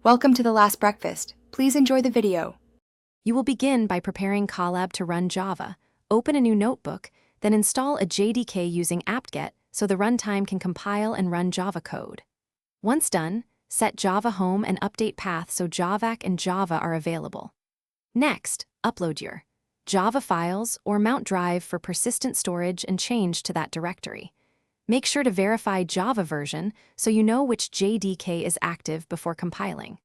Welcome to the last breakfast. Please enjoy the video. You will begin by preparing Colab to run Java, open a new notebook, then install a JDK using apt-get so the runtime can compile and run Java code. Once done, set Java home and update path so JavaC and Java are available. Next, upload your Java files or mount drive for persistent storage and change to that directory. Make sure to verify Java version so you know which JDK is active before compiling.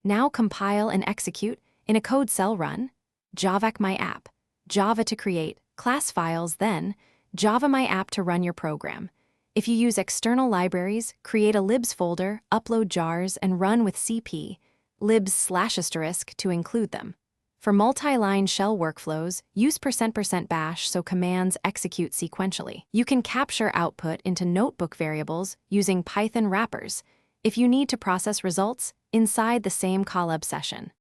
Now compile and execute in a code cell run, JavaC my app, Java to create class files, then Java my app to run your program. If you use external libraries, create a libs folder, upload jars, and run with cp libs/* to include them. For multi-line shell workflows, use %bash so commands execute sequentially. You can capture output into notebook variables using Python wrappers if you need to process results inside the same Colab session.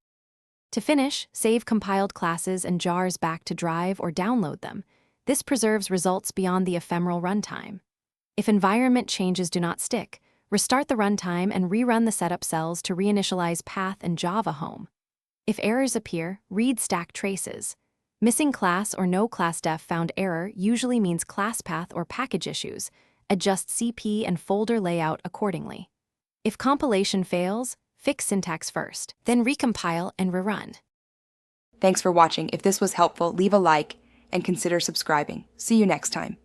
To finish, save compiled classes and jars back to drive or download them. This preserves results beyond the ephemeral runtime. If environment changes do not stick, restart the runtime and rerun the setup cells to reinitialize path and Java home. If errors appear, read stack traces. Missing class or no class def found error usually means class path or package issues. Adjust CP and folder layout accordingly. If compilation fails, fix syntax first, then recompile and rerun. Thanks for watching. If this was helpful, leave a like and consider subscribing. See you next time.